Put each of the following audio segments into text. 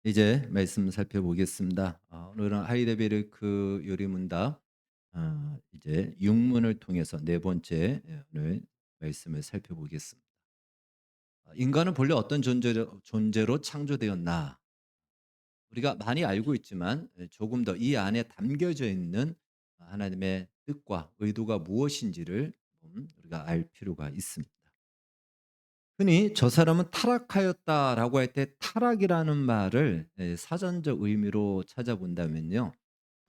이제 말씀 살펴보겠습니다. 오늘은 하이데베르크 요리문답 이제 6문을 통해서 네 번째 오늘 말씀을 살펴보겠습니다. 인간은 본래 어떤 존재로 창조되었나? 우리가 많이 알고 있지만 조금 더 이 안에 담겨져 있는 하나님의 뜻과 의도가 무엇인지를 우리가 알 필요가 있습니다. 흔히 "저 사람은 타락하였다."라고 할 때 타락이라는 말을 사전적 의미로 찾아본다면요.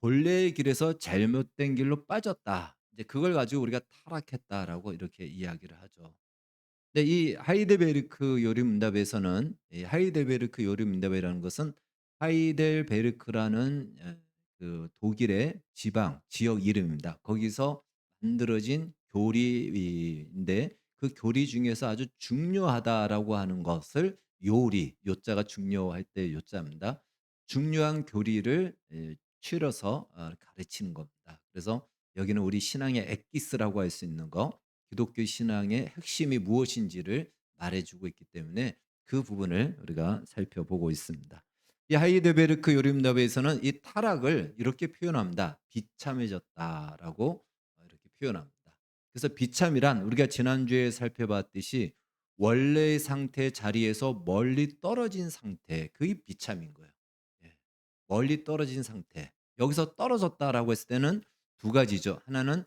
본래의 길에서 잘못된 길로 빠졌다. 이제 그걸 가지고 우리가 타락했다라고 이렇게 이야기를 하죠. 근데 이 하이델베르크 요리문답에서는 이 하이델베르크 요리문답이라는 것은 하이델베르크라는 그 독일의 지역 이름입니다. 거기서 만들어진 교리인데 그 교리 중에서 아주 중요하다라고 하는 것을 요자가 중요할 때 요자입니다. 중요한 교리를 추려서 가르치는 겁니다. 그래서 여기는 우리 신앙의 엑기스라고 할 수 있는 거, 기독교 신앙의 핵심이 무엇인지를 말해주고 있기 때문에 그 부분을 우리가 살펴보고 있습니다. 이 하이데베르크 요림답에서는 이 타락을 이렇게 표현합니다. 비참해졌다라고 이렇게 표현합니다. 그래서 비참이란 우리가 지난주에 살펴봤듯이 원래의 상태 자리에서 멀리 떨어진 상태, 그게 비참인 거예요. 예. 멀리 떨어진 상태. 여기서 떨어졌다라고 했을 때는 두 가지죠. 하나는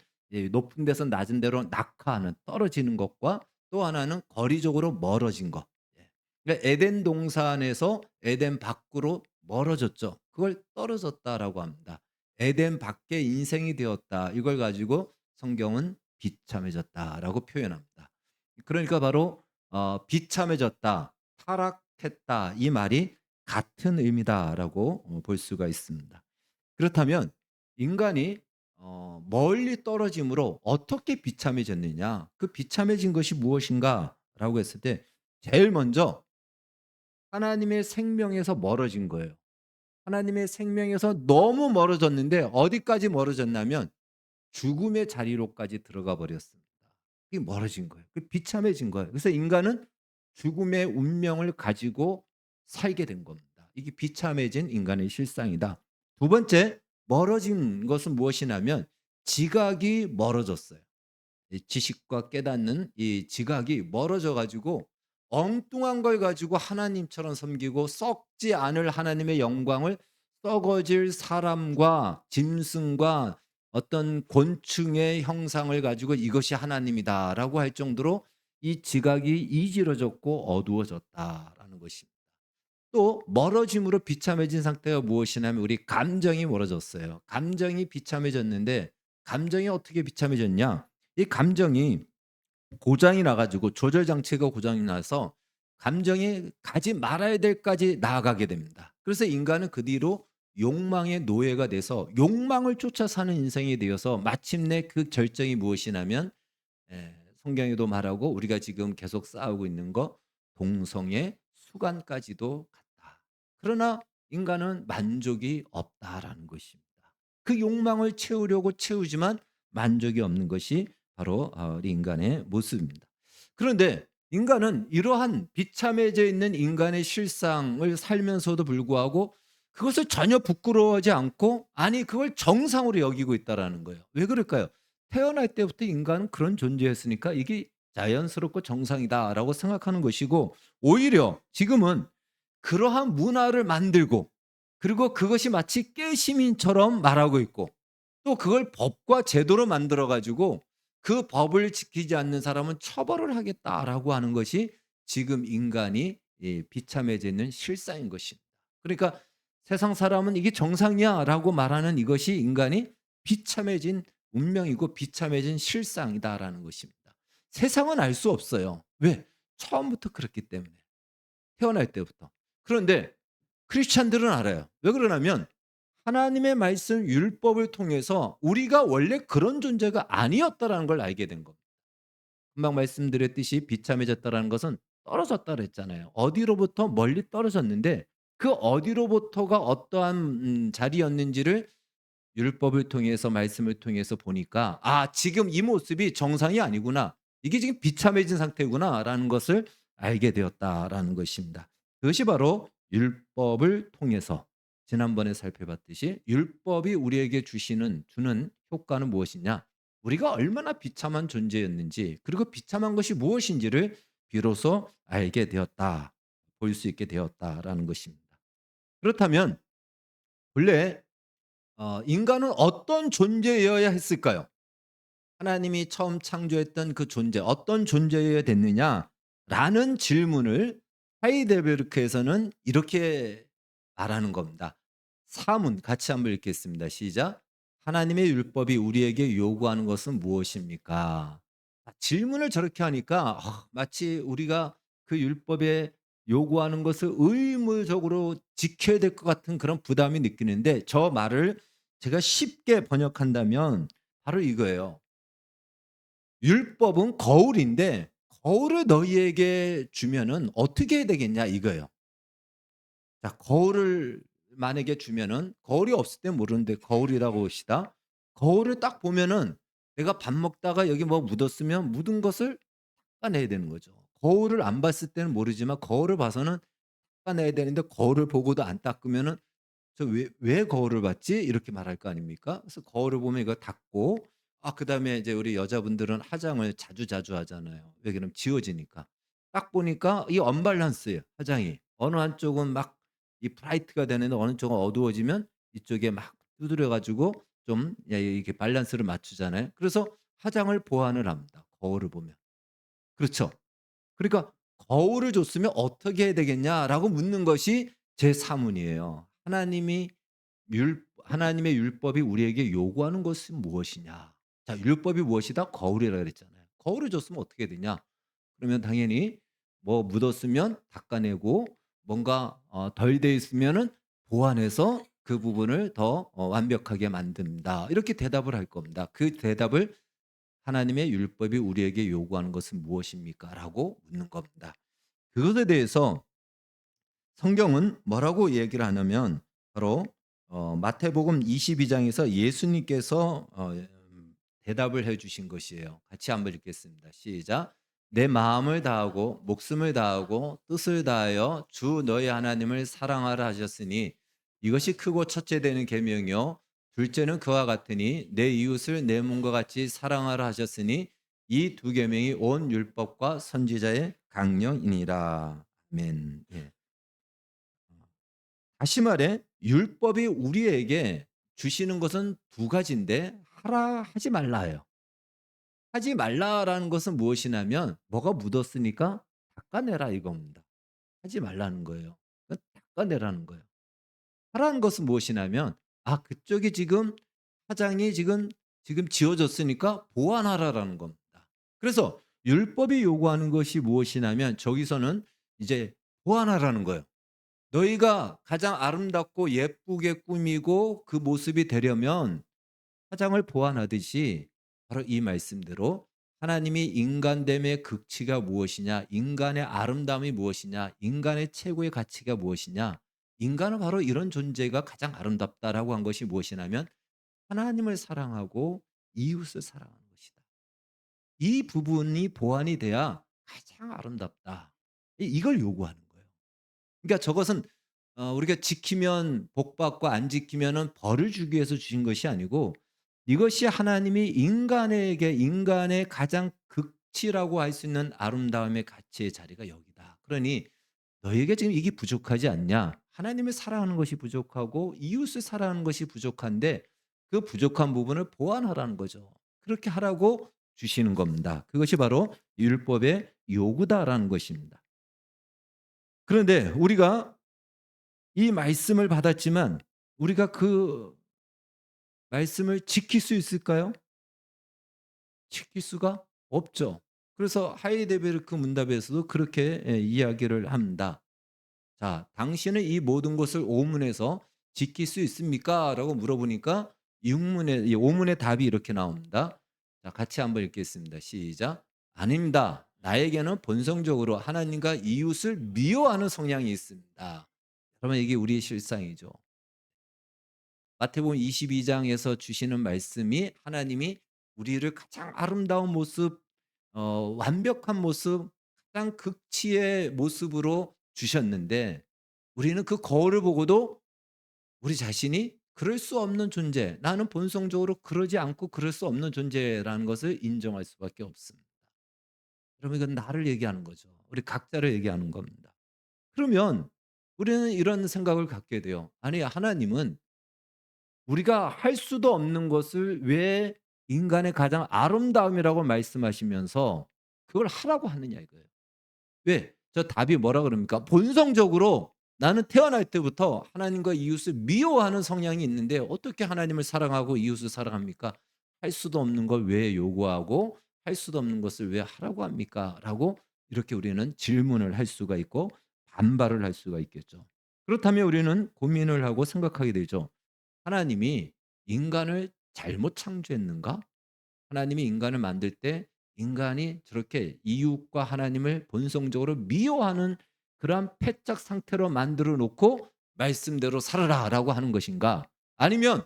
높은 데서 낮은 데로 낙하하는 떨어지는 것과 또 하나는 거리적으로 멀어진 것. 예. 그러니까 에덴 동산에서 에덴 밖으로 멀어졌죠. 그걸 떨어졌다라고 합니다. 에덴 밖에 인생이 되었다. 이걸 가지고 성경은 비참해졌다라고 표현합니다. 그러니까 바로 비참해졌다, 타락했다 이 말이 같은 의미다라고 볼 수가 있습니다. 그렇다면 인간이 멀리 떨어짐으로 어떻게 비참해졌느냐? 그 비참해진 것이 무엇인가라고 했을 때 제일 먼저 하나님의 생명에서 멀어진 거예요. 하나님의 생명에서 너무 멀어졌는데 어디까지 멀어졌냐면 죽음의 자리로까지 들어가 버렸습니다. 그게 멀어진 거예요. 그 비참해진 거예요. 그래서 인간은 죽음의 운명을 가지고 살게 된 겁니다. 이게 비참해진 인간의 실상이다. 두 번째, 멀어진 것은 무엇이냐면 지각이 멀어졌어요. 이 지식과 깨닫는 이 지각이 멀어져 가지고 엉뚱한 걸 가지고 하나님처럼 섬기고 썩지 않을 하나님의 영광을 썩어질 사람과 짐승과 어떤 곤충의 형상을 가지고 "이것이 하나님이다."라고 할 정도로 이 지각이 이지러졌고 어두워졌다라는 것입니다. 또 멀어짐으로 비참해진 상태가 무엇이냐면 우리 감정이 멀어졌어요. 감정이 비참해졌는데 감정이 어떻게 비참해졌냐? 이 감정이 고장이 나 가지고 조절 장치가 고장이 나서 감정이 가지 말아야 될 까지 나아가게 됩니다. 그래서 인간은 그 뒤로 욕망의 노예가 돼서 욕망을 쫓아 사는 인생이 되어서 마침내 그 절정이 무엇이냐면 성경에도 말하고 우리가 지금 계속 싸우고 있는 거 동성애 수간까지도 갔다. 그러나 인간은 만족이 없다라는 것입니다. 그 욕망을 채우려고 채우지만 만족이 없는 것이 바로 우리 인간의 모습입니다. 그런데 인간은 이러한 비참해져 있는 인간의 실상을 살면서도 불구하고 그것을 전혀 부끄러워하지 않고 아니 그걸 정상으로 여기고 있다라는 거예요. 왜 그럴까요? 태어날 때부터 인간은 그런 존재였으니까 이게 자연스럽고 정상이다라고 생각하는 것이고 오히려 지금은 그러한 문화를 만들고 그리고 그것이 마치 깨시민처럼 말하고 있고 또 그걸 법과 제도로 만들어 가지고 그 법을 지키지 않는 사람은 처벌을 하겠다라고 하는 것이 지금 인간이 비참해져 있는 실상인 것입니다. 그러니까 세상 사람은 "이게 정상이야."라고 말하는 이것이 인간이 비참해진 운명이고 비참해진 실상이다라는 것입니다. 세상은 알 수 없어요. 왜? 처음부터 그렇기 때문에. 태어날 때부터. 그런데 크리스찬들은 알아요. 왜 그러냐면 하나님의 말씀 율법을 통해서 우리가 원래 그런 존재가 아니었다라는 걸 알게 된 겁니다. 금방 말씀드렸듯이 비참해졌다라는 것은 떨어졌다 그랬잖아요. 어디로부터 멀리 떨어졌는데 그 어디로부터가 어떠한 자리였는지를 율법을 통해서 말씀을 통해서 보니까 '아 지금 이 모습이 정상이 아니구나. 이게 지금 비참해진 상태구나.'라는 것을 알게 되었다라는 것입니다. 그것이 바로 율법을 통해서 지난번에 살펴봤듯이 율법이 우리에게 주는 효과는 무엇이냐? 우리가 얼마나 비참한 존재였는지 그리고 비참한 것이 무엇인지를 비로소 알게 되었다. 볼 수 있게 되었다라는 것입니다. 그렇다면 본래 인간은 어떤 존재여야 했을까요? 하나님이 처음 창조했던 그 존재 어떤 존재여야 됐느냐라는 질문을 하이델베르크에서는 이렇게 말하는 겁니다. 사문 같이 한번 읽겠습니다. 시작. 하나님의 율법이 우리에게 요구하는 것은 무엇입니까? 질문을 저렇게 하니까 마치 우리가 그 율법에 요구하는 것을 의무적으로 지켜야 될 것 같은 그런 부담이 느끼는데 저 말을 제가 쉽게 번역한다면 바로 이거예요. 율법은 거울인데 거울을 너희에게 주면은 어떻게 해야 되겠냐 이거예요. 자, 거울을 만약에 주면은 거울이 없을 땐 모르는데 거울이라고 봅시다. 거울을 딱 보면은 내가 밥 먹다가 여기 뭐 묻었으면 묻은 것을 닦아내야 되는 거죠. 거울을 안 봤을 때는 모르지만 거울을 봐서는 닦아내야 되는데 거울을 보고도 안 닦으면은 '저 왜 거울을 봤지?' 이렇게 말할 거 아닙니까? 그래서 거울을 보면 이거 닦고 그다음에 이제 우리 여자분들은 화장을 자주자주 하잖아요. 왜 그러면 지워지니까. 딱 보니까 이 언밸런스예요 화장이. 어느 한쪽은 막 이 브라이트가 되는데 어느 쪽은 어두워지면 이쪽에 막 두드려 가지고 좀 이렇게 밸런스를 맞추잖아요. 그래서 화장을 보완을 합니다 거울을 보면. 그렇죠. 그러니까 "거울을 줬으면 어떻게 해야 되겠냐?"라고 묻는 것이 제 사문이에요. 하나님의 율법이 우리에게 요구하는 것은 무엇이냐? 자, 율법이 무엇이다? 거울이라 그랬잖아요. 거울을 줬으면 어떻게 되냐? 그러면 당연히 뭐 묻었으면 닦아내고 뭔가 덜 돼 있으면은 보완해서 그 부분을 더 완벽하게 만든다. 이렇게 대답을 할 겁니다. 그 대답을 "하나님의 율법이 우리에게 요구하는 것은 무엇입니까?"라고 묻는 겁니다. 그것에 대해서 성경은 뭐라고 얘기를 하냐면 바로 마태복음 22 장에서 예수님께서 대답을 해 주신 것이에요. 같이 한번 읽겠습니다. 시작. "내 마음을 다하고 목숨을 다하고 뜻을 다하여 주 너희 하나님을 사랑하라 하셨으니 이것이 크고 첫째 되는 계명이요 둘째는 그와 같으니 내 이웃을 내 몸과 같이 사랑하라 하셨으니 이 두 계명이 온 율법과 선지자의 강령이니라." 아멘. 예. 다시 말해 율법이 우리에게 주시는 것은 두 가지인데 하라 하지 말라예요. 하지 말라라는 것은 무엇이냐면 뭐가 묻었으니까 닦아내라 이겁니다. 하지 말라는 거예요. 닦아내라는 거예요. 하라는 것은 무엇이냐면 그쪽이 지금 화장이 지금 지워졌으니까 보완하라라는 겁니다. 그래서 율법이 요구하는 것이 무엇이냐면 저기서는 이제 보완하라는 거예요. 너희가 가장 아름답고 예쁘게 꾸미고 그 모습이 되려면 화장을 보완하듯이 바로 이 말씀대로 하나님이 인간됨의 극치가 무엇이냐, 인간의 아름다움이 무엇이냐, 인간의 최고의 가치가 무엇이냐, 인간은 바로 이런 존재가 가장 아름답다라고 한 것이 무엇이냐면 하나님을 사랑하고 이웃을 사랑하는 것이다. 이 부분이 보완이 돼야 가장 아름답다. 이걸 요구하는 거예요. 그러니까 저것은 우리가 지키면 복 받고 안 지키면은 벌을 주기 위해서 주신 것이 아니고 이것이 하나님이 인간에게 인간의 가장 극치라고 할 수 있는 아름다움의 가치의 자리가 여기다. 그러니 너에게 지금 이게 부족하지 않냐? 하나님을 사랑하는 것이 부족하고 이웃을 사랑하는 것이 부족한데 그 부족한 부분을 보완하라는 거죠. 그렇게 하라고 주시는 겁니다. 그것이 바로 율법의 요구다라는 것입니다. 그런데 우리가 이 말씀을 받았지만 우리가 그 말씀을 지킬 수 있을까요? 지킬 수가 없죠. 그래서 하이데베르크 문답에서도 그렇게 이야기를 합니다. 자, 당신은 이 모든 것을 오문에서 지킬 수 있습니까? 라고 물어보니까 이 오문의 답이 이렇게 나옵니다. 자, 같이 한번 읽겠습니다. 시작. 아닙니다. 나에게는 본성적으로 하나님과 이웃을 미워하는 성향이 있습니다. 그러면 이게 우리의 실상이죠. 마태복음 22 장에서 주시는 말씀이 하나님이 우리를 가장 아름다운 모습 완벽한 모습 가장 극치의 모습으로 주셨는데 우리는 그 거울을 보고도 우리 자신이 그럴 수 없는 존재, 나는 본성적으로 그러지 않고 그럴 수 없는 존재라는 것을 인정할 수밖에 없습니다. 여러분 이건 나를 얘기하는 거죠. 우리 각자를 얘기하는 겁니다. 그러면 우리는 이런 생각을 갖게 돼요. 아니 하나님은 우리가 할 수도 없는 것을 왜 인간의 가장 아름다움이라고 말씀하시면서 그걸 하라고 하느냐 이거예요. 왜? 저 답이 뭐라 그럽니까? 본성적으로 나는 태어날 때부터 하나님과 이웃을 미워하는 성향이 있는데 어떻게 하나님을 사랑하고 이웃을 사랑합니까? 할 수도 없는 걸 왜 요구하고 할 수도 없는 것을 왜 하라고 합니까? 라고 이렇게 우리는 질문을 할 수가 있고 반발을 할 수가 있겠죠. 그렇다면 우리는 고민을 하고 생각하게 되죠. 하나님이 인간을 잘못 창조했는가? 하나님이 인간을 만들 때 인간이 저렇게 이웃과 하나님을 본성적으로 미워하는 그러한 패착 상태로 만들어 놓고 말씀대로 살아라라고 하는 것인가? 아니면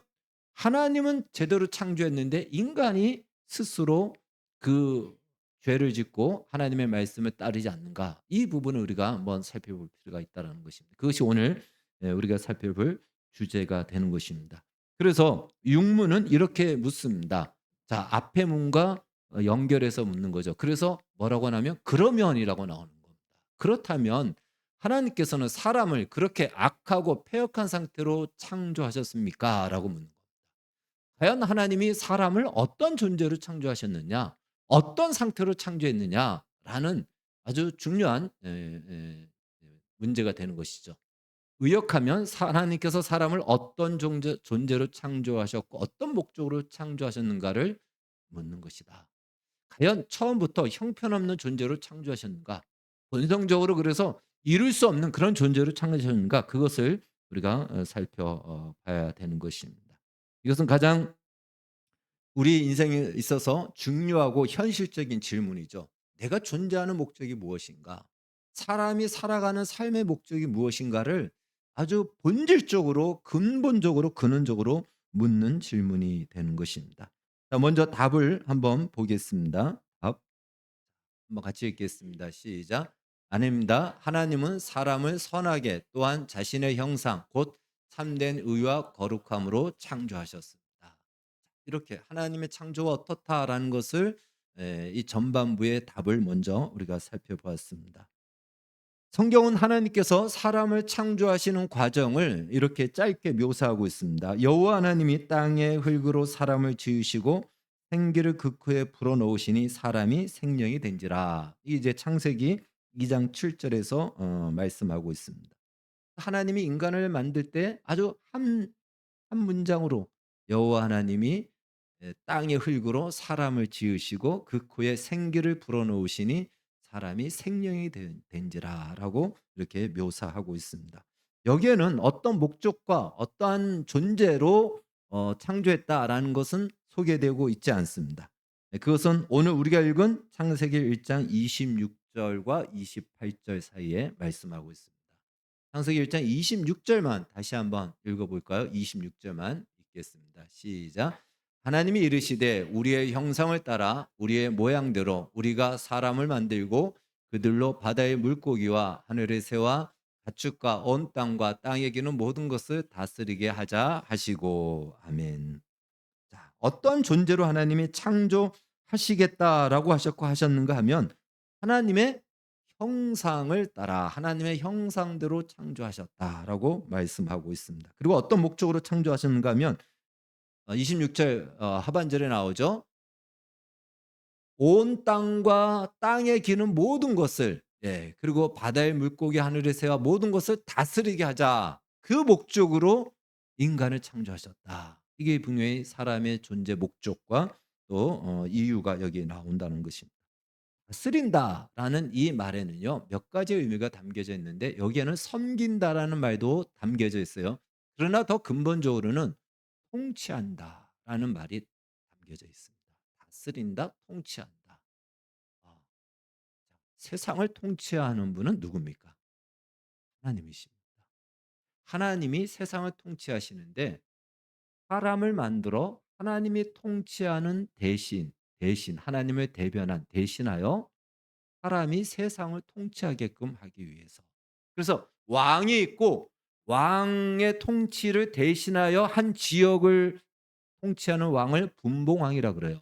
하나님은 제대로 창조했는데 인간이 스스로 그 죄를 짓고 하나님의 말씀을 따르지 않는가? 이 부분을 우리가 한번 살펴볼 필요가 있다는 것입니다. 그것이 오늘 우리가 살펴볼 주제가 되는 것입니다. 그래서 육문은 이렇게 묻습니다. 자, 앞의 문과 연결해서 묻는 거죠. 그래서 뭐라고 하냐면 그러면이라고 나오는 겁니다. 그렇다면 하나님께서는 사람을 그렇게 악하고 패역한 상태로 창조하셨습니까? 라고 묻는 겁니다. 과연 하나님이 사람을 어떤 존재로 창조하셨느냐? 어떤 상태로 창조했느냐라는 아주 중요한 문제가 되는 것이죠. 의역하면 하나님께서 사람을 어떤 존재로 창조하셨고 어떤 목적으로 창조하셨는가를 묻는 것이다. 과연 처음부터 형편없는 존재로 창조하셨는가? 본성적으로 그래서 이룰 수 없는 그런 존재로 창조하셨는가? 그것을 우리가 살펴봐야 되는 것입니다. 이것은 가장 우리 인생에 있어서 중요하고 현실적인 질문이죠. 내가 존재하는 목적이 무엇인가? 사람이 살아가는 삶의 목적이 무엇인가를 아주 본질적으로 근본적으로 근원적으로 묻는 질문이 되는 것입니다. 자, 먼저 답을 한번 보겠습니다. 답 한번 같이 읽겠습니다. 시작. 아닙니다. 하나님은 사람을 선하게 또한 자신의 형상 곧 참된 의와 거룩함으로 창조하셨습니다. 이렇게 하나님의 창조가 어떻다라는 것을 이 전반부의 답을 먼저 우리가 살펴보았습니다. 성경은 하나님께서 사람을 창조하시는 과정을 이렇게 짧게 묘사하고 있습니다. 여호와 하나님이 땅의 흙으로 사람을 지으시고 생기를 그 코에 불어넣으시니 사람이 생명이 된지라. 이게 이제 창세기 2장 7절에서 말씀하고 있습니다. 하나님이 인간을 만들 때 아주 한 문장으로 여호와 하나님이 땅의 흙으로 사람을 지으시고 그 코에 생기를 불어넣으시니 사람이 생명이 된지라라고 이렇게 묘사하고 있습니다. 여기에는 어떤 목적과 어떠한 존재로 창조했다라는 것은 소개되고 있지 않습니다. 그것은 오늘 우리가 읽은 창세기 1장 26절과 28절 사이에 말씀하고 있습니다. 창세기 1장 26절만 다시 한번 읽어볼까요? 26절만 읽겠습니다. 시작. 하나님이 이르시되 우리의 형상을 따라 우리의 모양대로 우리가 사람을 만들고 그들로 바다의 물고기와 하늘의 새와 가축과 온 땅과 땅에 기는 모든 것을 다스리게 하자 하시고 아멘. 자, 어떤 존재로 하나님이 창조하시겠다라고 하셨고 하셨는가 하면 하나님의 형상을 따라 하나님의 형상대로 창조하셨다라고 말씀하고 있습니다. 그리고 어떤 목적으로 창조하셨는가 하면 26절 하반절에 나오죠. 온 땅과 땅에 기는 모든 것을 그리고 바다의 물고기 하늘의 새와 모든 것을 다스리게 하자. 그 목적으로 인간을 창조하셨다. 이게 분명히 사람의 존재 목적과 또 이유가 여기에 나온다는 것입니다. 다스린다라는 이 말에는요. 몇 가지의 의미가 담겨져 있는데 여기에는 섬긴다라는 말도 담겨져 있어요. 그러나 더 근본적으로는 통치한다라는 말이 담겨져 있습니다. 다스린다, 통치한다. 아, 세상을 통치하는 분은 누굽니까? 하나님이십니다. 하나님이 세상을 통치하시는데 사람을 만들어 하나님이 통치하는 대신 하나님을 대변한 대신하여 사람이 세상을 통치하게끔 하기 위해서. 그래서 왕이 있고 왕의 통치를 대신하여 한 지역을 통치하는 왕을 분봉왕이라 그래요.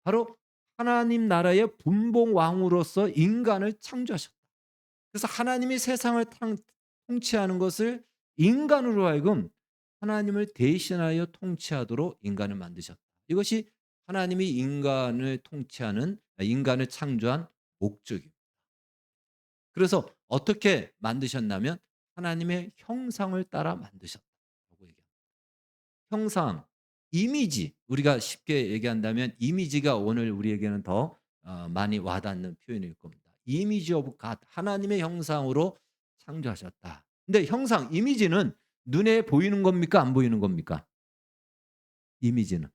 바로 하나님 나라의 분봉왕으로서 인간을 창조하셨다. 그래서 하나님이 세상을 통치하는 것을 인간으로 하여금 하나님을 대신하여 통치하도록 인간을 만드셨다. 이것이 하나님이 인간을 통치하는 인간을 창조한 목적입니다. 그래서 어떻게 만드셨냐면 하나님의 형상을 따라 만드셨다고 얘기합니다. 형상, 이미지 우리가 쉽게 얘기한다면 이미지가 오늘 우리에게는 더 많이 와닿는 표현일 겁니다. 이미지 오브 갓 하나님의 형상으로 창조하셨다. 근데 형상, 이미지는 눈에 보이는 겁니까? 안 보이는 겁니까? 이미지는.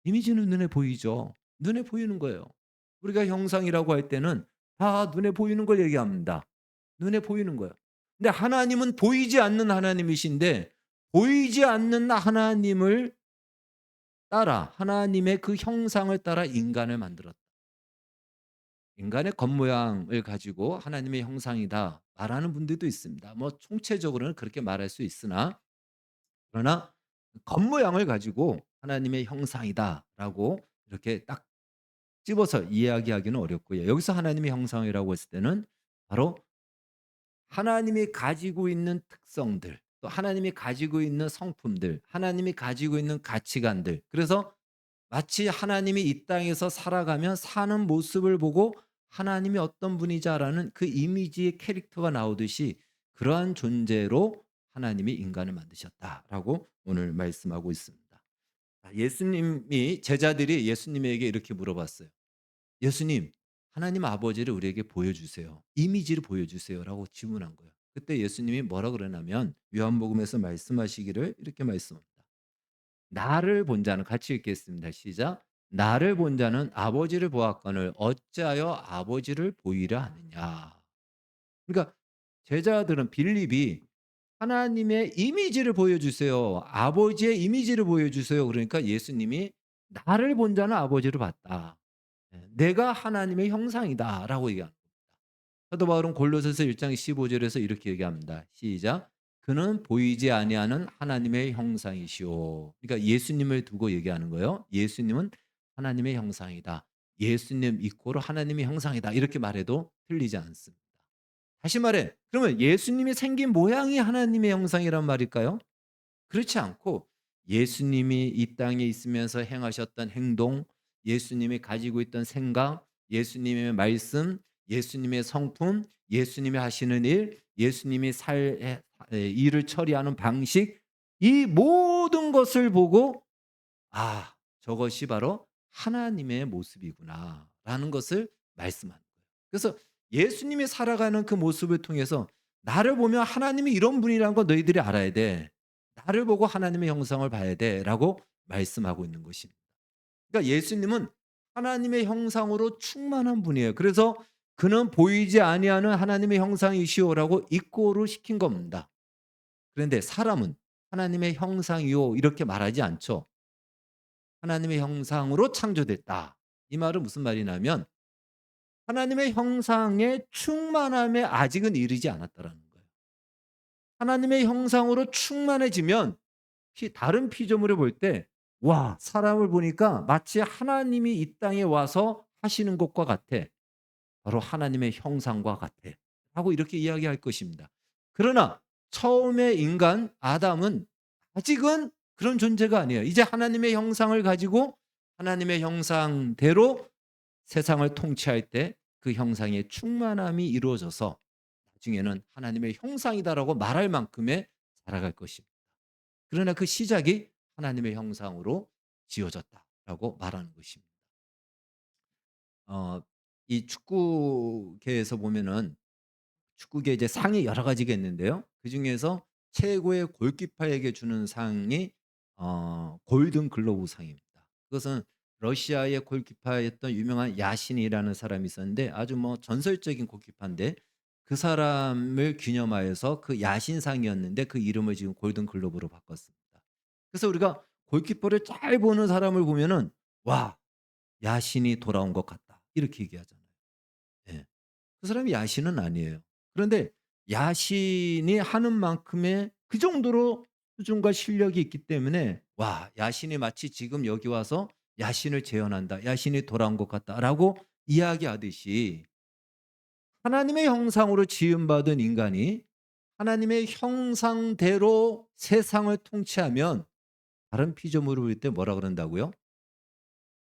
이미지는 눈에 보이죠. 눈에 보이는 거예요. 우리가 형상이라고 할 때는 다 눈에 보이는 걸 얘기합니다. 눈에 보이는 거예요. 근데 하나님은 보이지 않는 하나님이신데 보이지 않는 하나님을 따라 하나님의 그 형상을 따라 인간을 만들었다. 인간의 겉모양을 가지고 하나님의 형상이다 말하는 분들도 있습니다. 뭐 총체적으로는 그렇게 말할 수 있으나 그러나 겉모양을 가지고 하나님의 형상이다라고 이렇게 딱 집어서 이야기하기는 어렵고요. 여기서 하나님의 형상이라고 했을 때는 바로 하나님이 가지고 있는 특성들, 또 하나님이 가지고 있는 성품들, 하나님이 가지고 있는 가치관들. 그래서 마치 하나님이 이 땅에서 살아가면 사는 모습을 보고 하나님이 어떤 분이자라는 그 이미지의 캐릭터가 나오듯이 그러한 존재로 하나님이 인간을 만드셨다라고 오늘 말씀하고 있습니다. 예수님이 제자들이 예수님에게 이렇게 물어봤어요. 예수님, 하나님 아버지를 우리에게 보여주세요. 이미지를 보여주세요라고 질문한 거예요. 그때 예수님이 뭐라 그러냐면 요한복음에서 말씀하시기를 이렇게 말씀합니다. 나를 본 자는 같이 읽겠습니다. 시작. 나를 본 자는 아버지를 보았거늘 어찌하여 아버지를 보이려 하느냐. 그러니까 제자들은 빌립이 하나님의 이미지를 보여주세요. 아버지의 이미지를 보여주세요. 그러니까 예수님이 나를 본 자는 아버지를 봤다. 내가 하나님의 형상이다라고 얘기합니다. 사도 바울은 골로새서 1장 15절에서 이렇게 얘기합니다. 시작. 그는 보이지 아니하는 하나님의 형상이시오. 그러니까 예수님을 두고 얘기하는 거예요. 예수님은 하나님의 형상이다. 예수님 이코로 하나님의 형상이다. 이렇게 말해도 틀리지 않습니다. 다시 말해. 그러면 예수님이 생긴 모양이 하나님의 형상이란 말일까요? 그렇지 않고 예수님이 이 땅에 있으면서 행하셨던 행동, 예수님이 가지고 있던 생각, 예수님의 말씀, 예수님의 성품, 예수님이 하시는 일, 예수님이 일을 처리하는 방식, 이 모든 것을 보고 아, 저것이 바로 하나님의 모습이구나라는 것을 말씀하는 거예요. 그래서 예수님이 살아가는 그 모습을 통해서 나를 보면 하나님이 이런 분이라는 거 너희들이 알아야 돼. 나를 보고 하나님의 형상을 봐야 돼라고 말씀하고 있는 것입니다. 그러니까 예수님은 하나님의 형상으로 충만한 분이에요. 그래서 그는 보이지 아니하는 하나님의 형상이시오라고 입고로 시킨 겁니다. 그런데 사람은 하나님의 형상이요 이렇게 말하지 않죠. 하나님의 형상으로 창조됐다. 이 말은 무슨 말이냐면 하나님의 형상의 충만함에 아직은 이르지 않았다라는 거예요. 하나님의 형상으로 충만해지면 다른 피조물을 볼 때 와, 사람을 보니까 마치 하나님이 이 땅에 와서 하시는 것과 같아. 바로 하나님의 형상과 같아. 하고 이렇게 이야기할 것입니다. 그러나 처음에 인간 아담은 아직은 그런 존재가 아니에요. 이제 하나님의 형상을 가지고 하나님의 형상대로 세상을 통치할 때 그 형상의 충만함이 이루어져서 나중에는 하나님의 형상이다라고 말할 만큼의 자라갈 것입니다. 그러나 그 시작이 하나님의 형상으로 지어졌다라고 말하는 것입니다. 어, 이 축구계에서 보면은 축구계 이제 상이 여러 가지가 있는데요. 그중에서 최고의 골키퍼에게 주는 상이 골든 글로브 상입니다. 그것은 러시아의 골키퍼였던 유명한 야신이라는 사람이 있었는데 아주 뭐 전설적인 골키퍼인데 그 사람을 기념하여서 그 야신상이었는데 그 이름을 지금 골든 글로브로 바꿨습니다. 그래서 우리가 골키퍼를 잘 보는 사람을 보면은 와, 야신이 돌아온 것 같다. 이렇게 얘기하잖아요. 예. 그 사람이 야신은 아니에요. 그런데 야신이 하는 만큼의 그 정도로 수준과 실력이 있기 때문에 와 야신이 마치 지금 여기 와서 "야신을 재현한다. 야신이 돌아온 것 같다."라고 이야기하듯이 하나님의 형상으로 지음 받은 인간이 하나님의 형상대로 세상을 통치하면 다른 피조물을 볼 때 뭐라 그런다고요?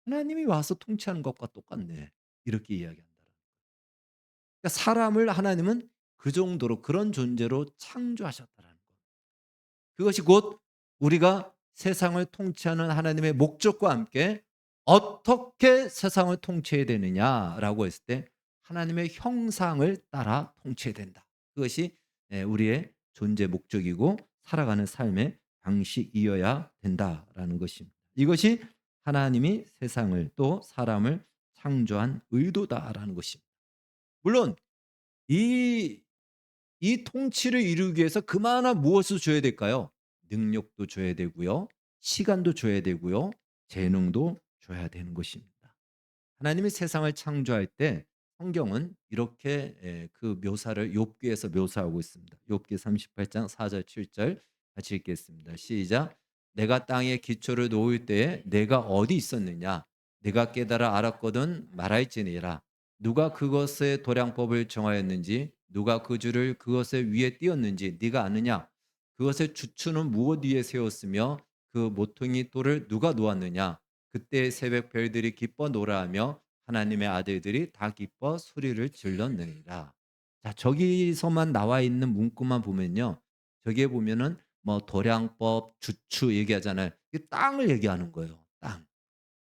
"하나님이 와서 통치하는 것과 똑같네." 이렇게 이야기한다. 그러니까 사람을 하나님은 그 정도로 그런 존재로 창조하셨다라는 거. 그것이 곧 우리가 세상을 통치하는 하나님의 목적과 함께 어떻게 세상을 통치해야 되느냐라고 했을 때 하나님의 형상을 따라 통치해야 된다. 그것이 우리의 존재 목적이고 살아가는 삶의 방식이어야 된다라는 것입니다. 이것이 하나님이 세상을 또 사람을 창조한 의도다라는 것입니다. 물론 이 통치를 이루기 위해서 그만한 무엇을 줘야 될까요? 능력도 줘야 되고요. 시간도 줘야 되고요. 재능도 줘야 되는 것입니다. 하나님이 세상을 창조할 때 성경은 이렇게 그 묘사를 욥기에서 묘사하고 있습니다. 욥기 38장 4절 7절 같이 읽겠습니다. 시작. 내가 땅에 기초를 놓을 때에 내가 어디 있었느냐? 내가 깨달아 알았거든 말할지니라. 누가 그것의 도량법을 정하였는지 누가 그 줄을 그것의 위에 띄었는지 네가 아느냐? 그것의 주추는 무엇 위에 세웠으며 그 모퉁이 돌을 누가 놓았느냐? 그때 새벽 별들이 기뻐 노래하며 하나님의 아들들이 다 기뻐 소리를 질렀느니라. 자, 저기서만 나와 있는 문구만 보면요. 저기에 보면은 뭐 도량법, 주추 얘기하잖아요. 이 땅을 얘기하는 거예요. 땅.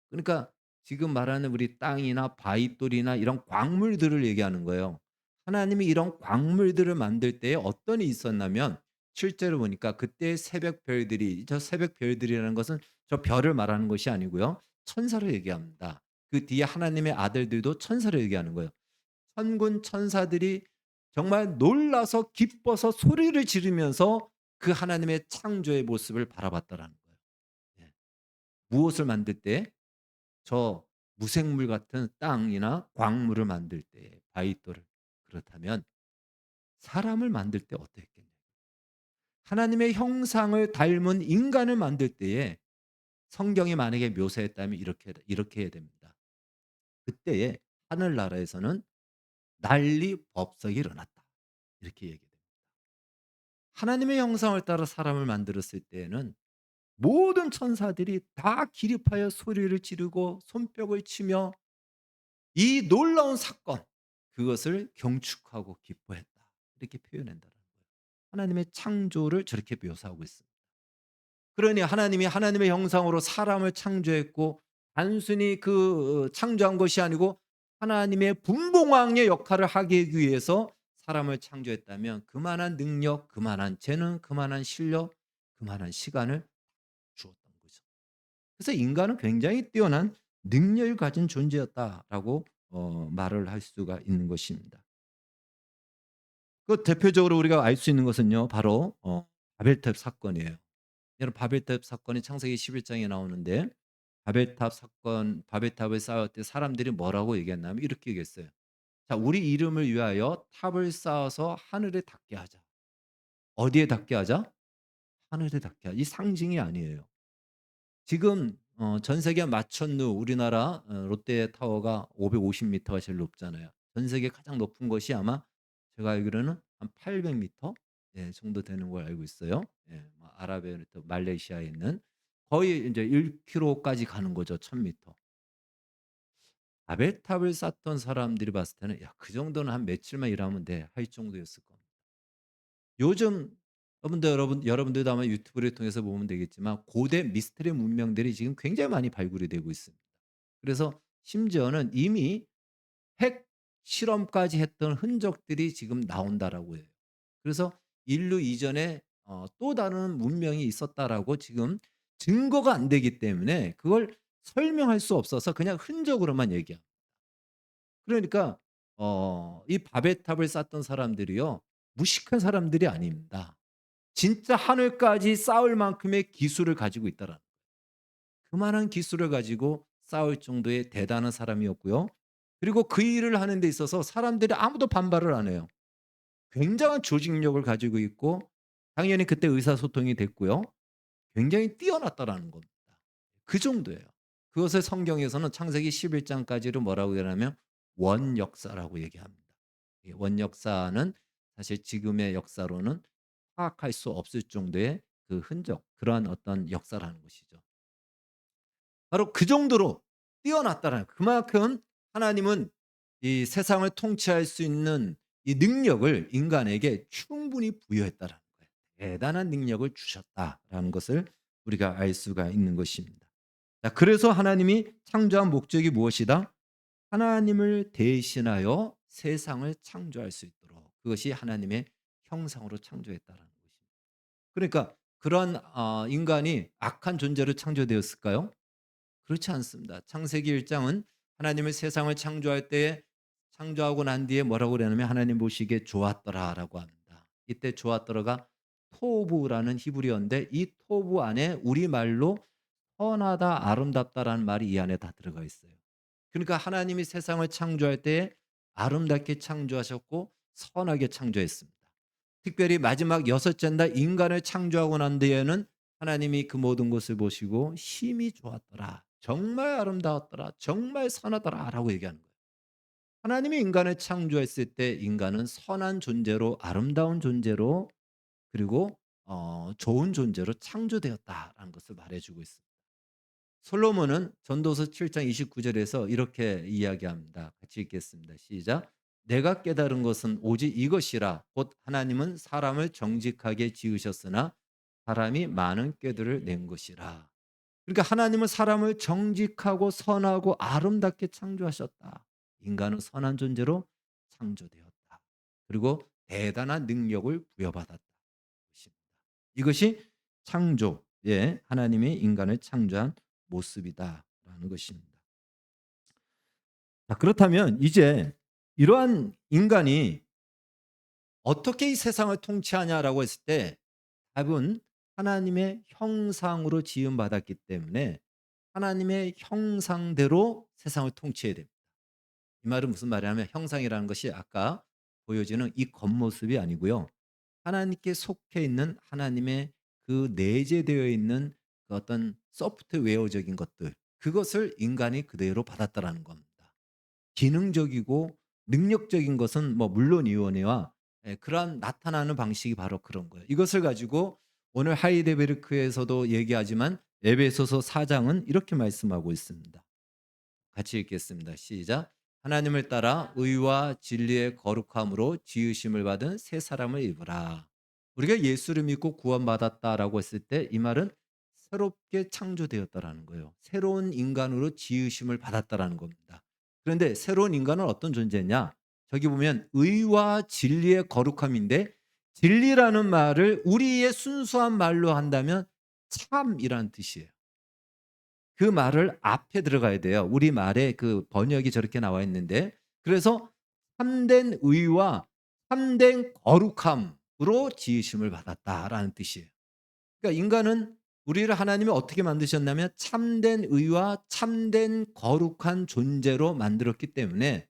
그러니까 지금 말하는 우리 땅이나 바위돌이나 이런 광물들을 얘기하는 거예요. 하나님이 이런 광물들을 만들 때에 어떤 일이 있었냐면 실제로 보니까 그때 새벽 별들이 저 새벽 별들이라는 것은 저 별을 말하는 것이 아니고요. 천사를 얘기합니다. 그 뒤에 하나님의 아들들도 천사를 얘기하는 거예요. 천군 천사들이 정말 놀라서 기뻐서 소리를 지르면서 그 하나님의 창조의 모습을 바라봤다라는 거예요. 예. 무엇을 만들 때 저 무생물 같은 땅이나 광물을 만들 때 바위돌을 그렇다면 사람을 만들 때 어땠겠냐. 하나님의 형상을 닮은 인간을 만들 때에 성경이 만약에 묘사했다면 이렇게 해야 됩니다. 그때에 하늘나라에서는 난리 법석이 일어났다. 이렇게 얘기해요. 하나님의 형상을 따라 사람을 만들었을 때에는 모든 천사들이 다 기립하여 소리를 지르고 손뼉을 치며 이 놀라운 사건 그것을 경축하고 기뻐했다. 이렇게 표현한다는 거예요. 하나님의 창조를 저렇게 묘사하고 있습니다. 그러니 하나님이 하나님의 형상으로 사람을 창조했고 단순히 그 창조한 것이 아니고 하나님의 분봉왕의 역할을 하기 위해서 사람을 창조했다면 그만한 능력, 그만한 재능, 그만한 실력, 그만한 시간을 주었던 거죠. 그래서 인간은 굉장히 뛰어난 능력을 가진 존재였다라고 말을 할 수가 있는 것입니다. 그 대표적으로 우리가 알 수 있는 것은요. 바로 바벨탑 사건이에요. 여러분 바벨탑 사건이 창세기 11 장에 나오는데 바벨탑 사건 바벨탑을 쌓을 때 사람들이 뭐라고 얘기했냐면 이렇게 얘기했어요. "자 우리 이름을 위하여 탑을 쌓아서 하늘에 닿게 하자." 어디에 닿게 하자? 하늘에 닿게 하자. 이 상징이 아니에요. 지금 전 세계 마천루 우리나라 롯데타워가 550 미터가 제일 높잖아요. 전 세계 가장 높은 것이 아마 제가 알기로는 한 800 미터 예 정도 되는 걸 알고 있어요. 예. 뭐 아랍에미리트 말레이시아에 있는 거의 인제 1 킬로까지 가는 거죠, 1000 미터. 바벨탑을 쌓던 사람들이 봤을 때는 '야 그 정도는 한 며칠만 일하면 돼.' 할 정도였을 겁니다. 요즘 여러분들도 아마 유튜브를 통해서 보면 되겠지만 고대 미스터리 문명들이 지금 굉장히 많이 발굴이 되고 있습니다. 그래서 심지어는 이미 핵 실험까지 했던 흔적들이 지금 나온다라고 해요. 그래서 인류 이전에 또 다른 문명이 있었다라고 지금 증거가 안 되기 때문에 그걸 설명할 수 없어서 그냥 흔적으로만 얘기합니다. 그러니까 이 바벨탑을 쌓던 사람들이요. 무식한 사람들이 아닙니다. 진짜 하늘까지 쌓을 만큼의 기술을 가지고 있다라는 그만한 기술을 가지고 쌓을 정도의 대단한 사람이었고요. 그리고 그 일을 하는 데 있어서 사람들이 아무도 반발을 안 해요. 굉장한 조직력을 가지고 있고 당연히 그때 의사소통이 됐고요. 굉장히 뛰어났다라는 겁니다. 그 정도예요. 그것을 성경에서는 창세기 11 장까지를 뭐라고 얘기하냐면 원역사라고 얘기합니다. 이 원역사는 사실 지금의 역사로는 파악할 수 없을 정도의 그 흔적, 그러한 어떤 역사라는 것이죠. 바로 그 정도로 뛰어났다라는, 그만큼 하나님은 이 세상을 통치할 수 있는 이 능력을 인간에게 충분히 부여했다라는 거예요. 대단한 능력을 주셨다라는 것을 우리가 알 수가 있는 것입니다. 자, 그래서 하나님이 창조한 목적이 무엇이다? 하나님을 대신하여 세상을 창조할 수 있도록, 그것이 하나님의 형상으로 창조했다라는 것입니다. 그러니까 그런 인간이 악한 존재로 창조되었을까요? 그렇지 않습니다. 창세기 1 장은 하나님의 세상을 창조할 때에, 창조하고 난 뒤에 뭐라고 그러냐면 하나님 보시기에 좋았더라라고 합니다. 이때 좋았더라가 토부라는 히브리어인데, 이 토부 안에 우리말로 선하다, 아름답다라는 말이 이 안에 다 들어가 있어요. 그러니까 하나님이 세상을 창조할 때에 아름답게 창조하셨고 선하게 창조했습니다. 특별히 마지막 여섯째 날 인간을 창조하고 난 뒤에는 하나님이 그 모든 것을 보시고 심히 좋았더라, 정말 아름다웠더라, 정말 선하더라라고 얘기하는 거예요. 하나님이 인간을 창조했을 때 인간은 선한 존재로, 아름다운 존재로, 그리고 좋은 존재로 창조되었다라는 것을 말해주고 있습니다. 솔로몬은 전도서 7장 29 절에서 이렇게 이야기합니다. 같이 읽겠습니다. 시작. 내가 깨달은 것은 오직 이것이라, 곧 하나님은 사람을 정직하게 지으셨으나 사람이 많은 꾀들을 낸 것이라. 그러니까 하나님은 사람을 정직하고 선하고 아름답게 창조하셨다. 인간은 선한 존재로 창조되었다. 그리고 대단한 능력을 부여받았다. 이것이 창조의, 하나님이 인간을 창조한 모습이다라는 것입니다. 자, 그렇다면 이제 이러한 인간이 어떻게 이 세상을 통치하냐라고 했을 때 답은 하나님의 형상으로 지음받았기 때문에 하나님의 형상대로 세상을 통치해야 됩니다. 이 말은 무슨 말이냐면, 형상이라는 것이 아까 보여지는 이 겉모습이 아니고요. 하나님께 속해 있는, 하나님의 그 내재되어 있는 그 어떤 소프트웨어적인 것들, 그것을 인간이 그대로 받았다라는 겁니다. 기능적이고 능력적인 것은 뭐 물론이오니와 그러한 나타나는 방식이 바로 그런 거예요. 이것을 가지고 오늘 하이데베르크에서도 얘기하지만 에베소서 4 장은 이렇게 말씀하고 있습니다. 같이 읽겠습니다. 시작. 하나님을 따라 의와 진리의 거룩함으로 지으심을 받은 새 사람을 입으라. 우리가 예수를 믿고 구원받았다라고 했을 때 이 말은 새롭게 창조되었다라는 거예요. 새로운 인간으로 지으심을 받았다라는 겁니다. 그런데 새로운 인간은 어떤 존재냐? 저기 보면 의와 진리의 거룩함인데, 진리라는 말을 우리의 순수한 말로 한다면 참이라는 뜻이에요. 그 말을 앞에 들어가야 돼요. 우리말에 그 번역이 저렇게 나와 있는데, 그래서 참된 의와 참된 거룩함으로 지으심을 받았다라는 뜻이에요. 그러니까 인간은, 우리를 하나님이 어떻게 만드셨냐면 참된 의와 참된 거룩한 존재로 만들었기 때문에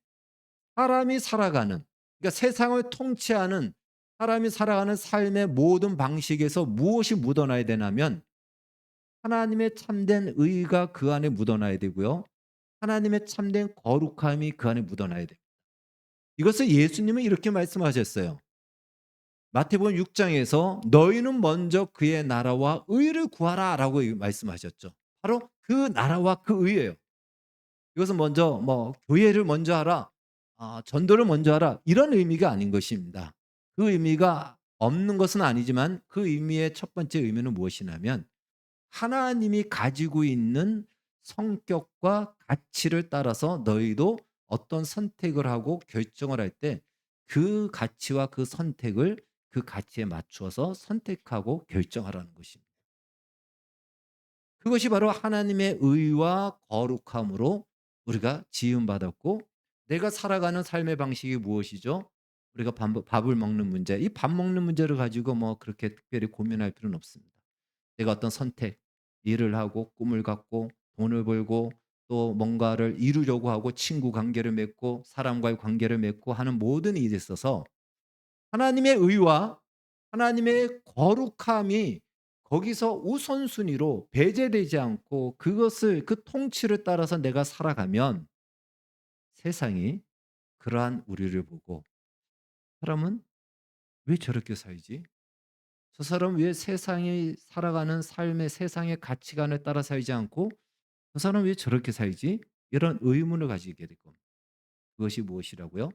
사람이 살아가는, 그러니까 세상을 통치하는, 사람이 살아가는 삶의 모든 방식에서 무엇이 묻어나야 되냐면 하나님의 참된 의가 그 안에 묻어나야 되고요. 하나님의 참된 거룩함이 그 안에 묻어나야 돼요. 이것을 예수님은 이렇게 말씀하셨어요. 마태복음 6 장에서 너희는 먼저 그의 나라와 의를 구하라라고 말씀하셨죠. 바로 그 나라와 그 의예요. 이것은 먼저 뭐 교회를 먼저 하라, 전도를 먼저 하라, 이런 의미가 아닌 것입니다. 그 의미가 없는 것은 아니지만 그 의미의 첫 번째 의미는 무엇이냐면 하나님이 가지고 있는 성격과 가치를 따라서 너희도 어떤 선택을 하고 결정을 할 때 그 가치와 그 선택을 그 가치에 맞추어서 선택하고 결정하라는 것입니다. 그것이 바로 하나님의 의와 거룩함으로 우리가 지음받았고, 내가 살아가는 삶의 방식이 무엇이죠? 우리가 밥을 먹는 문제, 이 밥 먹는 문제를 가지고 뭐 그렇게 특별히 고민할 필요는 없습니다. 내가 어떤 선택, 일을 하고 꿈을 갖고 돈을 벌고 또 뭔가를 이루려고 하고 친구 관계를 맺고 사람과의 관계를 맺고 하는 모든 일에 있어서 하나님의 의와 하나님의 거룩함이 거기서 우선순위로 배제되지 않고 그것을 그 통치를 따라서 내가 살아가면 세상이 그러한 우리를 보고 '사람은 왜 저렇게 살지? 저 사람은 왜 세상이 살아가는 삶의 세상의 가치관을 따라 살지 않고 저 사람은 왜 저렇게 살지?' 이런 의문을 가지게 될 겁니다. 그것이 무엇이라고요?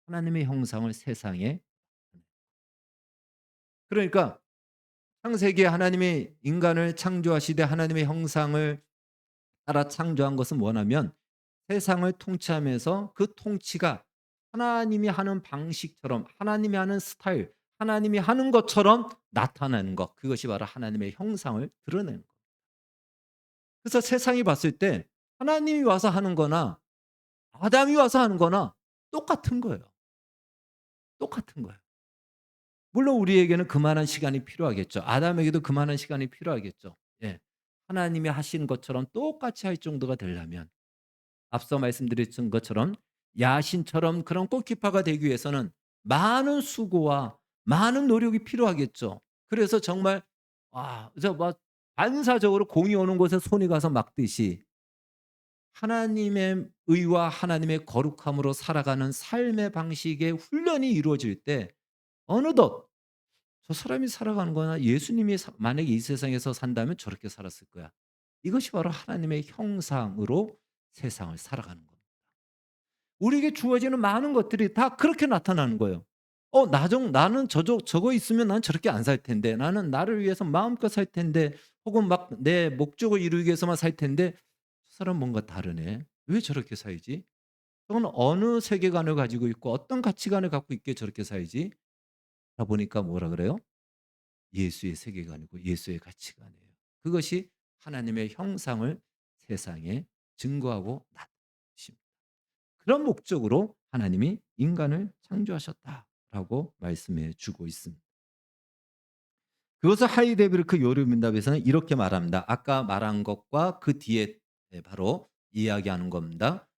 하나님의 형상을 세상에. 그러니까 창세기에 하나님이 인간을 창조하시되 하나님의 형상을 따라 창조한 것은 뭐냐면 세상을 통치하면서 그 통치가 하나님이 하는 방식처럼 하나님이 하는 스타일, 하나님이 하는 것처럼 나타나는 것. 그것이 바로 하나님의 형상을 드러내는 것. 그래서 세상이 봤을 때 하나님이 와서 하는 거나 아담이 와서 하는 거나 똑같은 거예요. 똑같은 거예요. 물론 우리에게는 그만한 시간이 필요하겠죠. 아담에게도 그만한 시간이 필요하겠죠. 예. 하나님이 하신 것처럼 똑같이 할 정도가 되려면 앞서 말씀드렸던 것처럼 야신처럼 그런 골키퍼가 되기 위해서는 많은 수고와 많은 노력이 필요하겠죠. 그래서 정말 저 막 반사적으로 공이 오는 곳에 손이 가서 막듯이 하나님의 의와 하나님의 거룩함으로 살아가는 삶의 방식의 훈련이 이루어질 때 어느덧 저 사람이 살아가는 거나 예수님이 만약에 이 세상에서 산다면 저렇게 살았을 거야. 이것이 바로 하나님의 형상으로 세상을 살아가는 겁니다. 우리에게 주어지는 많은 것들이 다 그렇게 나타나는 거예요. 나는 저거 있으면 난 저렇게 안 살 텐데. 나는 나를 위해서 마음껏 살 텐데. 혹은 막 내 목적을 이루기 위해서만 살 텐데. 저 사람 뭔가 다르네. 왜 저렇게 살지? 저건 어느 세계관을 가지고 있고 어떤 가치관을 갖고 있기에 저렇게 살지? 다 보니까 뭐라 그래요? 예수의 세계관이고 예수의 가치관이에요. 그것이 하나님의 형상을 세상에 증거하고 나타내십니다. 그런 목적으로 하나님이 인간을 창조하셨다라고 말씀해 주고 있습니다. 그것을 하이데베르크 요르민답에서는 이렇게 말합니다. 아까 말한 것과 그 뒤에 바로 이야기하는 겁니다.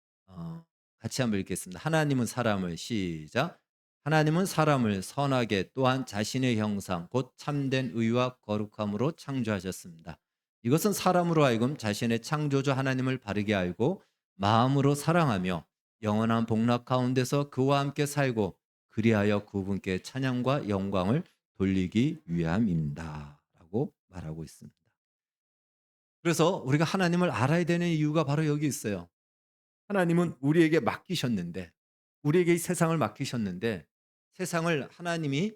같이 한번 읽겠습니다. 하나님은 사람을 시작. 하나님은 사람을 선하게 또한 자신의 형상 곧 참된 의와 거룩함으로 창조하셨습니다. 이것은 사람으로 하여금 자신의 창조주 하나님을 바르게 알고 마음으로 사랑하며 영원한 복락 가운데서 그와 함께 살고 그리하여 그분께 찬양과 영광을 돌리기 위함입니다라고 말하고 있습니다. 그래서 우리가 하나님을 알아야 되는 이유가 바로 여기 있어요. 하나님은 우리에게 맡기셨는데 우리에게 이 세상을 맡기셨는데 세상을 하나님이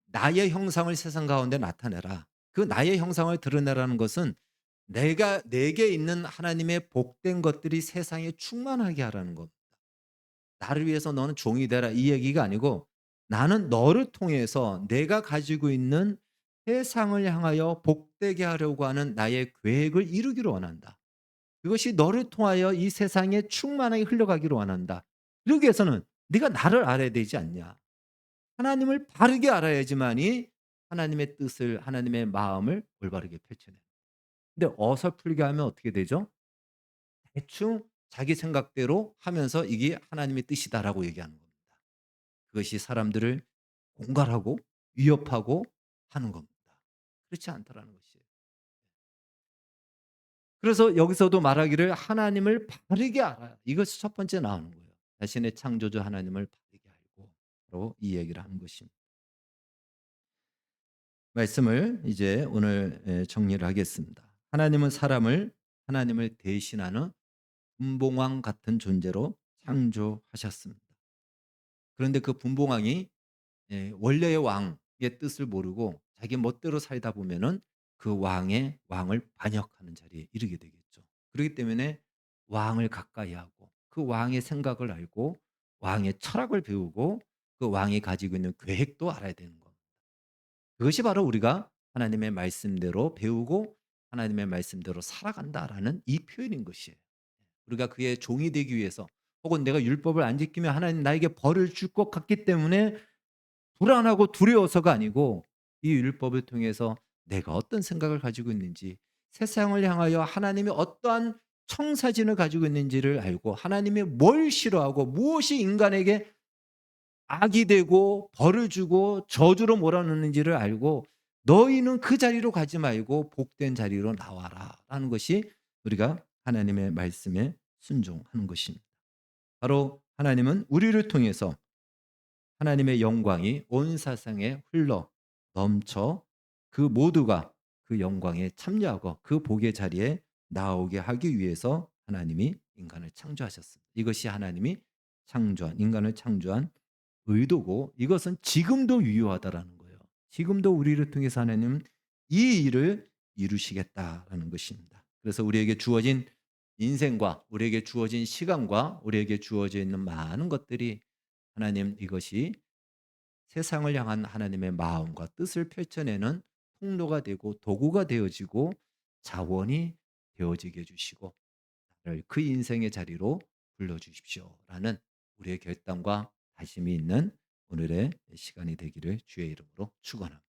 나의 형상을 세상 가운데 나타내라. 그 나의 형상을 드러내라는 것은 내게 있는 하나님의 복된 것들이 세상에 충만하게 하라는 겁니다. 나를 위해서 너는 종이 되라 이 얘기가 아니고 나는 너를 통해서 내가 가지고 있는 세상을 향하여 복되게 하려고 하는 나의 계획을 이루기를 원한다. 그것이 너를 통하여 이 세상에 충만하게 흘러가기를 원한다. 그러기 위해서는 네가 나를 알아야 되지 않냐. 하나님을 바르게 알아야지만이 하나님의 뜻을 하나님의 마음을 올바르게 펼쳐내. 근데 어설프게 하면 어떻게 되죠? 대충 자기 생각대로 하면서 이게 하나님의 뜻이다라고 얘기하는 겁니다. 그것이 사람들을 공갈하고 위협하고 하는 겁니다. 그렇지 않다라는 것이에요. 그래서 여기서도 말하기를 하나님을 바르게 알아요. 이것이 첫 번째 나오는 거예요. 자신의 창조주 하나님을 바르게 알고 바로 이 얘기를 하는 것입니다. 말씀을 이제 오늘 정리를 하겠습니다. 하나님은 사람을 하나님을 대신하는 분봉왕 같은 존재로 창조하셨습니다. 그런데 그 분봉왕이 원래의 왕의 뜻을 모르고 자기 멋대로 살다 보면은 그 왕을 반역하는 자리에 이르게 되겠죠. 그렇기 때문에 왕을 가까이 하고 그 왕의 생각을 알고 왕의 철학을 배우고 그 왕이 가지고 있는 계획도 알아야 되는 겁니다. 그것이 바로 우리가 하나님의 말씀대로 배우고 하나님의 말씀대로 살아간다라는 이 표현인 것이에요. 우리가 그의 종이 되기 위해서 혹은 내가 율법을 안 지키면 하나님 나에게 벌을 줄 것 같기 때문에 불안하고 두려워서가 아니고 이 율법을 통해서 내가 어떤 생각을 가지고 있는지 세상을 향하여 하나님이 어떠한 청사진을 가지고 있는지를 알고 하나님이 뭘 싫어하고 무엇이 인간에게 악이 되고 벌을 주고 저주로 몰아넣는지를 알고 너희는 그 자리로 가지 말고 복된 자리로 나와라라는 것이 우리가 하나님의 말씀에 순종하는 것입니다. 바로 하나님은 우리를 통해서 하나님의 영광이 온 세상에 흘러 넘쳐 그 모두가 그 영광에 참여하고 그 복의 자리에 나오게 하기 위해서 하나님이 인간을 창조하셨습니다. 이것이 하나님이 창조한 인간을 창조한 의도고 이것은 지금도 유효하다라는 거예요. 지금도 우리를 통해서 하나님은 이 일을 이루시겠다라는 것입니다. 그래서 우리에게 주어진 인생과 우리에게 주어진 시간과 우리에게 주어져 있는 많은 것들이 하나님 이것이 세상을 향한 하나님의 마음과 뜻을 펼쳐내는 통로가 되고 도구가 되어지고 자원이 되어지게 해주시고 나를 그 인생의 자리로 불러주십시오라는 우리의 결단과 다짐이 있는 오늘의 시간이 되기를 주의 이름으로 축원합니다.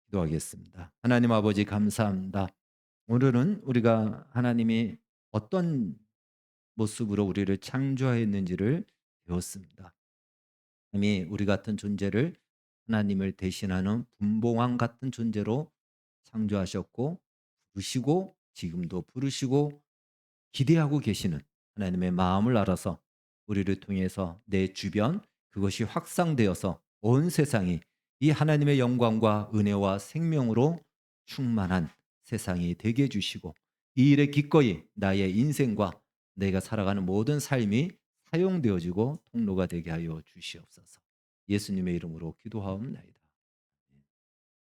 기도하겠습니다. 하나님 아버지 감사합니다. 오늘은 우리가 하나님이 어떤 모습으로 우리를 창조하였는지를 배웠습니다. 하나님이 우리 같은 존재를 하나님을 대신하는 분봉왕 같은 존재로 창조하셨고 부르시고 지금도 부르시고 기대하고 계시는 하나님의 마음을 알아서 우리를 통해서 내 주변 그것이 확산되어서 온 세상이 이 하나님의 영광과 은혜와 생명으로 충만한 세상이 되게 해주시고 이 일에 기꺼이 나의 인생과 내가 살아가는 모든 삶이 사용되어지고 통로가 되게 하여 주시옵소서. 예수님의 이름으로 기도하옵나이다.